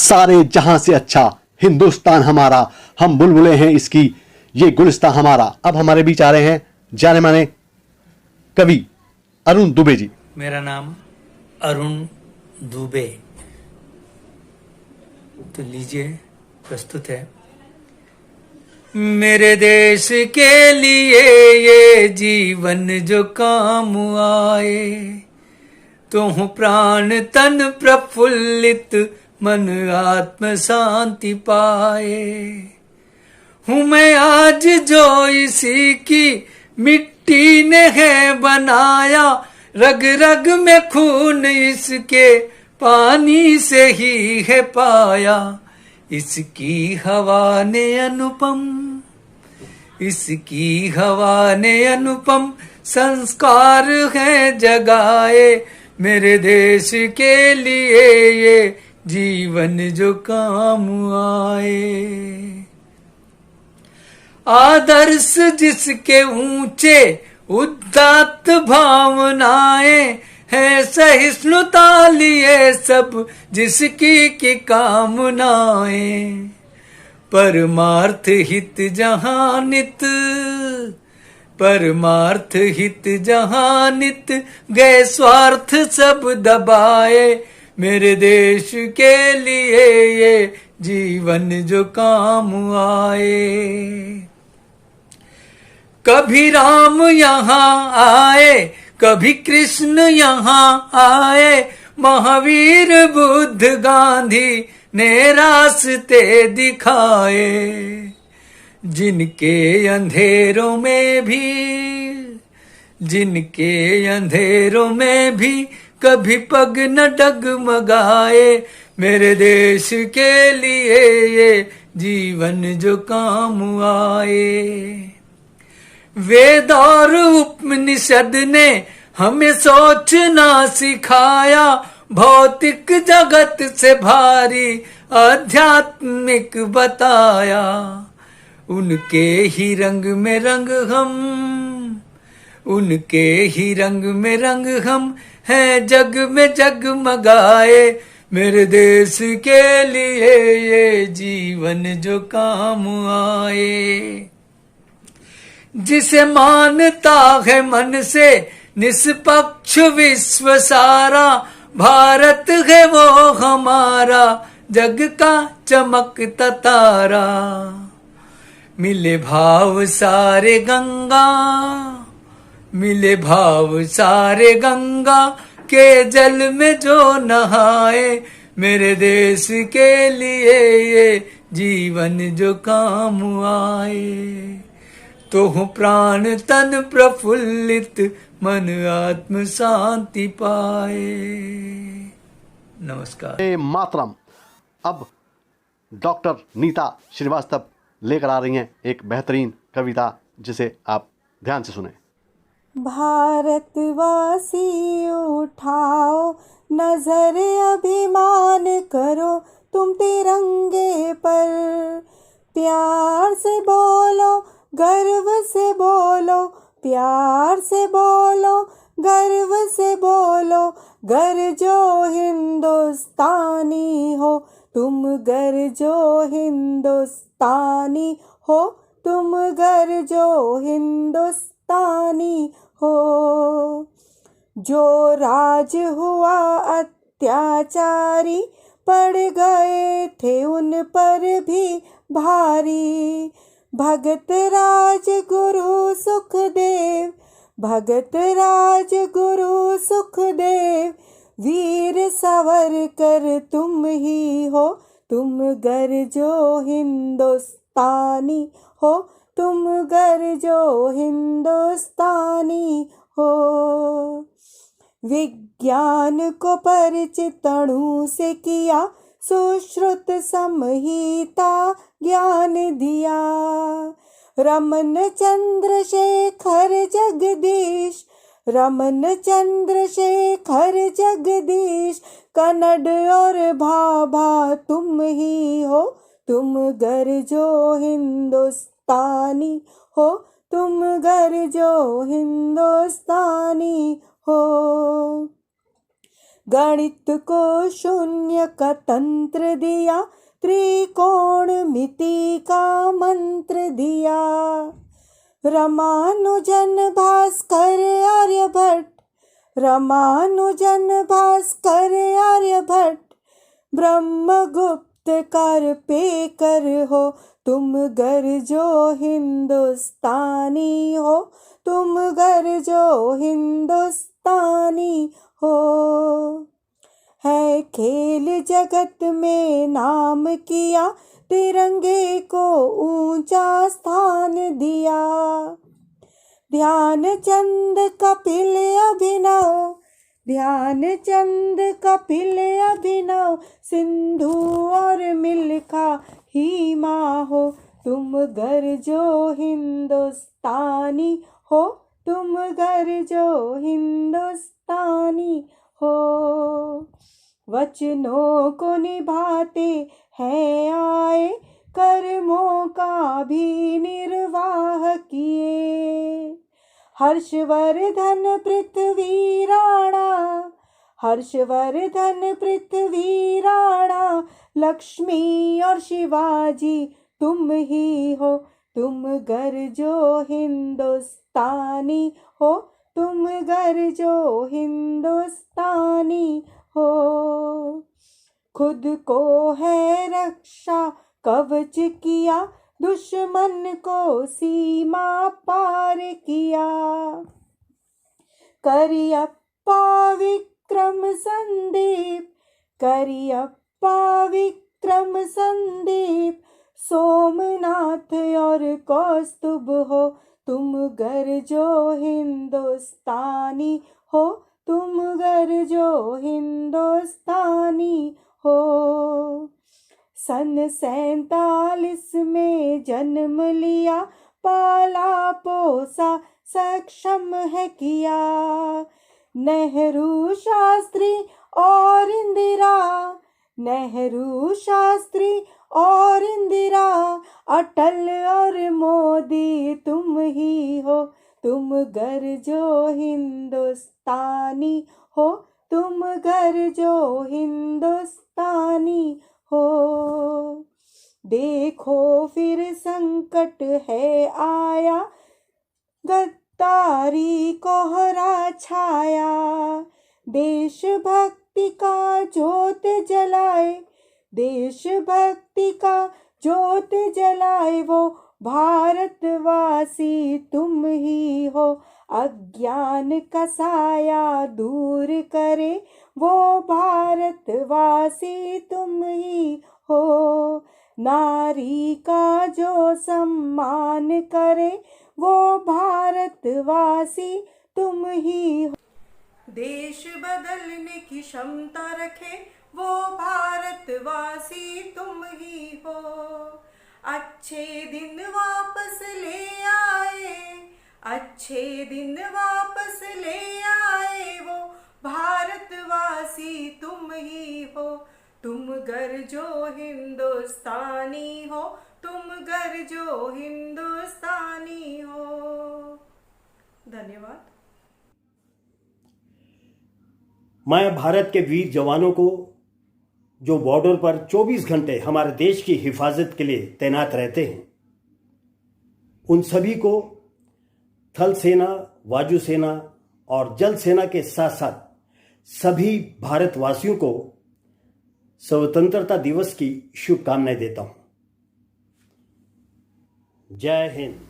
सारे जहां से अच्छा हिंदुस्तान हमारा, हम बुलबुलें हैं इसकी, ये गुलिस्तान हमारा। अब हमारे बीच आ रहे हैं जाने माने कवि अरुण दुबे जी। मेरा नाम अरुण दुबे। तो लीजिए, प्रस्तुत है। मेरे देश के लिए ये जीवन जो काम आए, तो हूँ प्राण तन प्रफुल्लित, मन आत्म शांति पाए। हूँ मैं आज जो इसी की मिट्टी ने है बनाया, रग रग में खून इसके पानी से ही है पाया। इसकी हवा ने अनुपम, इसकी हवा ने अनुपम संस्कार है जगाए। मेरे देश के लिए ये जीवन जो काम आए। आदर्श जिसके ऊंचे उदात्त भावनाएं है, सहिष्णुता लिए सब जिसकी की कामनाएं। परमार्थ हित जहां नित, परमार्थ हित जहां नित, गए स्वार्थ सब दबाए। मेरे देश के लिए ये जीवन जो काम आए। कभी राम यहाँ आए, कभी कृष्ण यहाँ आए, महावीर बुद्ध गांधी ने रास्ते दिखाए। जिनके अंधेरों में भी, जिनके अंधेरों में भी कभी पग न डगमगाए। मेरे देश के लिए ये जीवन जो काम आए। वेद और उपनिषद ने हमें सोचना सिखाया, भौतिक जगत से भारी आध्यात्मिक बताया। उनके ही रंग में रंग हम, उनके ही रंग में रंग हम हैं, जग में जगमगाए। मेरे देश के लिए ये जीवन जो काम आए। जिसे मानता है मन से निष्पक्ष विश्व सारा, भारत है वो हमारा जग का चमकता तारा। मिले भाव सारे गंगा, मिले भाव सारे गंगा के जल में जो नहाए। मेरे देश के लिए ये जीवन जो काम आए। तो हूँ प्राण तन प्रफुल्लित, मन आत्म शांति पाए। नमस्कार। मातरम। अब डॉक्टर नीता श्रीवास्तव लेकर आ रही हैं एक बेहतरीन कविता, जिसे आप ध्यान से सुने। भारतवासी उठाओ नजर, अभिमान करो तुम तिरंगे पर। प्यार से बोलो, गर्व से बोलो, प्यार से बोलो, गर्व से बोलो। गरजो हिंदुस्तानी हो तुम, गरजो हिंदुस्तानी हो तुम, गरजो हिंदुस्तानी हो। जो राज हुआ अत्याचारी, पड़ गए थे उन पर भी भारी। भगत राज गुरु सुखदेव, भगत राज गुरु सुखदेव, वीर सावरकर तुम ही हो तुम, गरजो हिंदुस्तानी हो तुम, गरजो हिंदुस्तानी हो। विज्ञान को परिचित अणु से किया, सुश्रुत संहिता ज्ञान दिया। रमन चंद्रशेखर जगदीश, रमन चंद्रशेखर जगदीश, कन्नड़ और भाभा तुम ही हो तुम, गरजो हिंदुस्तानी हो तुम, गरजो हिंदुस्तानी हो। गणित को शून्य का तंत्र दिया, त्रिकोणमिति का मंत्र दिया। रामानुजन भास्कर आर्यभट्ट, रामानुजन भास्कर आर्यभट्ट, ब्रह्मगुप्त कर पे कर हो, तुम गर्जो हिंदुस्तानी हो, तुम गर्जो हिंदुस्तानी हो। है खेल जगत में नाम किया, तिरंगे को ऊंचा स्थान दिया। ध्यानचंद कपिल अभिनव, ध्यानचंद कपिल अभिनव, सिंधु और मिल्खा ही माँ हो, तुम गर्जो हिंदुस्तानी हो, तुम गर्जो हिंदुस्तानी हो। वचनों को निभाते हैं आए, कर्मों का भी निर्वाह किए। हर्षवर्धन पृथ्वी राणा, हर्षवर्धन पृथ्वी राणा, लक्ष्मी और शिवाजी तुम ही हो, तुम गर्जो हिंदुस्तानी हो, तुम गर्जो हिंदुस्तानी हो। खुद को है रक्षा कवच किया, दुश्मन को सीमा पार किया। करियप्पा विक्रम संदीप, करियप्पा विक्रम संदीप, सोमनाथ और कौस्तुभ हो, तुम गर्जो हिंदुस्तानी हो, तुम गर्जो हिंदुस्तानी हो। सन 47 में जन्म लिया, पाला पोसा सक्षम है किया। नेहरू शास्त्री और इंदिरा, नेहरू शास्त्री और इंदिरा, अटल और मोदी तुम ही हो, तुम गर्जो हिंदुस्तानी हो, तुम गर्जो हिंदुस्तानी हो। देखो फिर संकट है आया, गद्दारी कोहरा छाया। देशभक्ति का ज्योत जलाए, देशभक्ति का ज्योत जलाए, वो भारतवासी तुम ही हो। अज्ञान का साया दूर करे, वो भारतवासी तुम ही हो। नारी का जो सम्मान करे, वो भारतवासी तुम ही हो। देश बदलने की क्षमता रखे, वो भारतवासी तुम ही हो। अच्छे दिन वापस ले आए, अच्छे दिन वापस ले आए, वो भारतवासी तुम ही हो। तुम गर्जो हिंदुस्तानी हो, तुम गर्जो हिंदुस्तानी हो। धन्यवाद। मैं भारत के वीर जवानों को जो बॉर्डर पर 24 घंटे हमारे देश की हिफाजत के लिए तैनात रहते हैं, उन सभी को थल सेना, वायुसेना और जल सेना के साथ साथ सभी भारतवासियों को स्वतंत्रता दिवस की शुभकामनाएं देता हूं। जय हिंद।